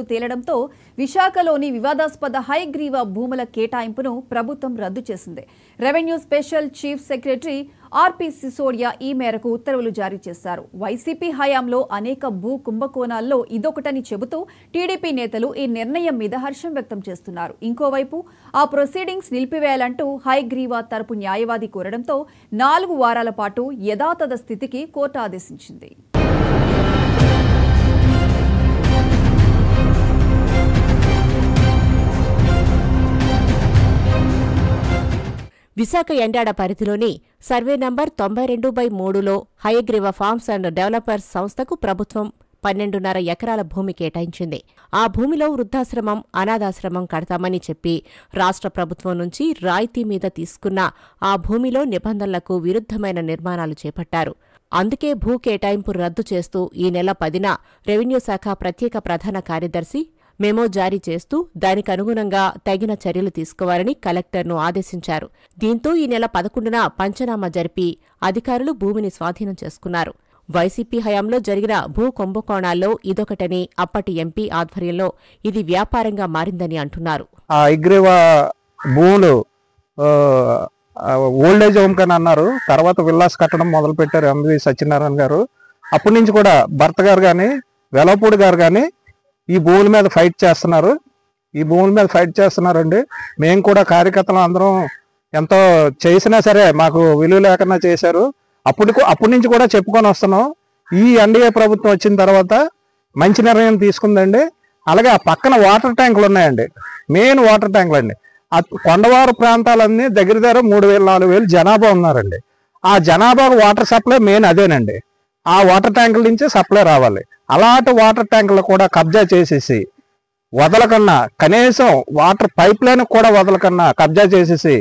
తేలడంతో విశాఖలోని వివాదాస్పద హైగ్రీవ భూముల కేటాయింపును ప్రభుత్వం రద్దు చేసింది. రెవెన్యూ స్పెషల్ చీఫ్ సెక్రటరీ ఆర్పి సిసోడియా ఈ మేరకు ఉత్తర్వులు జారీ చేశారు. వైసీపీ హయాంలో అనేక భూ కుంభకోణాల్లో ఇదొకటని చెబుతూ టీడీపీ నేతలు ఈ నిర్ణయం మీద హర్షం వ్యక్తం చేస్తున్నారు. ఇంకోవైపు ఆ ప్రొసీడింగ్స్ నిలిపివేయాలంటూ హైగ్రీవ తరపు న్యాయవాది కోరడంతో 4 వారాల పాటు యథాతథ స్థితికి కోర్టు ఆదేశించింది. విశాఖ ఎండాడ పరిధిలోని సర్వే నంబర్ 92/3లో హయగ్రీవ ఫార్మ్స్ అండ్ డెవలపర్స్ సంస్థకు ప్రభుత్వం 12.5 ఎకరాల భూమి కేటాయించింది. ఆ భూమిలో వృద్ధాశ్రమం, అనాథాశ్రమం కడతామని చెప్పి రాష్ట్ర ప్రభుత్వం నుంచి రాయితీ మీద తీసుకున్న ఆ భూమిలో నిబంధనలకు విరుద్ధమైన నిర్మాణాలు చేపట్టారు. అందుకే భూ కేటాయింపు రద్దు చేస్తూ ఈ నెల 10న రెవెన్యూ శాఖ ప్రత్యేక ప్రధాన కార్యదర్శి మెమో జారీ చేస్తూ దానికి అనుగుణంగా తగిన చర్యలు తీసుకోవాలని కలెక్టర్ను ఆదేశించారు. దీంతో ఈ నెల 11న పంచనామా జరిపి అధికారులు భూమిని స్వాధీనం చేసుకున్నారు. వైసీపీ హయాంలో జరిగిన భూ కుంభకోణాల్లో ఇదొకటని అప్పటి ఎంపీ ఆధ్వర్యంలో ఇది వ్యాపారంగా మారిందని అంటున్నారు. ఆ హైగ్రీవ భూములు ఓల్డేజ్ హోమ్ కని అన్నారు. తర్వాత విల్లాస్ కట్టడం మొదలు పెట్టారు ఎంవి సత్యనారాయణ గారు. అప్పటి నుంచి కూడా భర్త గారు కానీ వెలపూడి గారు కానీ ఈ భూముల మీద ఫైట్ చేస్తున్నారండి. మేము కూడా కార్యకర్తలు అందరం ఎంతో చేసినా సరే మాకు విలువ లేకుండా చేశారు. అప్పటి నుంచి కూడా చెప్పుకొని వస్తున్నాం. ఈ ఎన్డీఏ ప్రభుత్వం వచ్చిన తర్వాత మంచి నిర్ణయం తీసుకుందండి. అలాగే ఆ పక్కన వాటర్ ట్యాంకులు ఉన్నాయండి, మెయిన్ వాటర్ ట్యాంకులు అండి. కొండవారు ప్రాంతాలన్నీ దగ్గర 3,000-4,000 జనాభా ఉన్నారండి. ఆ జనాభా వాటర్ సప్లై మెయిన్ అదేనండి. ఆ వాటర్ ట్యాంకుల నుంచి సప్లై రావాలి. అలాంటి వాటర్ ట్యాంకులు కూడా కబ్జా చేసేసి వదలకన్నా, కనీసం వాటర్ పైప్ లైన్ కూడా వదలకన్నా కబ్జా చేసేసి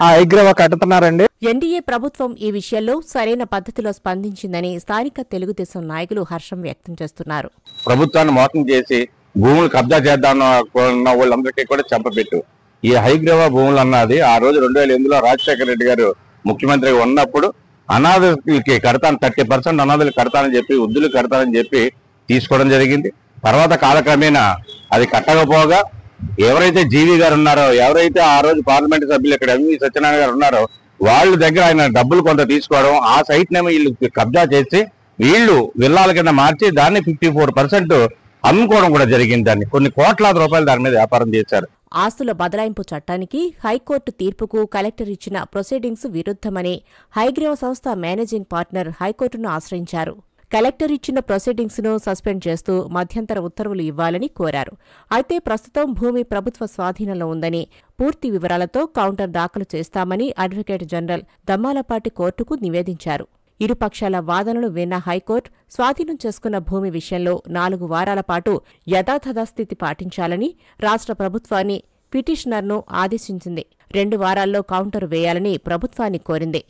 ఆ హైగ్రీవ కట్టుతున్నారండి. ఎన్డీఏ ప్రభుత్వం ఈ విషయంలో సరైన పద్ధతిలో స్పందించిందని స్థానిక తెలుగుదేశం నాయకులు హర్షం వ్యక్తం చేస్తున్నారు. ప్రభుత్వాన్ని మోసం చేసి భూములు కబ్జా చేద్దామన్న వాళ్ళందరికీ కూడా చెంపపెట్టు. ఈ హైగ్రీవ భూములు అన్నది ఆ రోజు 2008లో రాజశేఖర రెడ్డి గారు ముఖ్యమంత్రిగా ఉన్నప్పుడు అనాథలకి కడతాను, 30% అనాథలు కడతానని చెప్పి, వృద్ధులు కడతానని చెప్పి తీసుకోవడం జరిగింది. తర్వాత కాలక్రమేణా అది కట్టకపోగా ఎవరైతే జీవి గారు ఉన్నారో, ఎవరైతే ఆ రోజు పార్లమెంట్ సభ్యులు ఇక్కడ ఎంవి సత్యనారాయణ గారు ఉన్నారో వాళ్ళ దగ్గర ఆయన డబ్బులు కొంత తీసుకోవడం, ఆ సైట్ నేమో వీళ్ళు కబ్జా చేసి వీళ్ళు విల్లాల కింద మార్చి దాన్ని 54% అమ్ముకోవడం కూడా జరిగింది. దాన్ని కొన్ని కోట్లాది రూపాయలు దాని మీద వ్యాపారం చేశారు. ఆస్తుల బదలాయింపు చట్టానికి హైకోర్టు తీర్పుకు కలెక్టర్ ఇచ్చిన ప్రొసీడింగ్స్ విరుద్ధమని హైగ్రీవ సంస్థ మేనేజింగ్ పార్ట్నర్ హైకోర్టును ఆశ్రయించారు. కలెక్టర్ ఇచ్చిన ప్రొసీడింగ్స్ ను సస్పెండ్ చేస్తూ మధ్యంతర ఉత్తర్వులు ఇవ్వాలని కోరారు. అయితే ప్రస్తుతం భూమి ప్రభుత్వ స్వాధీనంలో ఉందని, పూర్తి వివరాలతో కౌంటర్ దాఖలు చేస్తామని అడ్వకేట్ జనరల్ దమ్మాలపాటి కోర్టుకు నివేదించారు. ఇరుపక్షాల వాదనలు విన్న హైకోర్టు స్వాధీనం చేసుకున్న భూమి విషయంలో 4 వారాల పాటు యథాతథస్థితి పాటించాలని రాష్ట్ర ప్రభుత్వాన్ని పిటిషనర్ను ఆదేశించింది. 2 వారాల్లో కౌంటర్ వేయాలని ప్రభుత్వాన్ని కోరింది.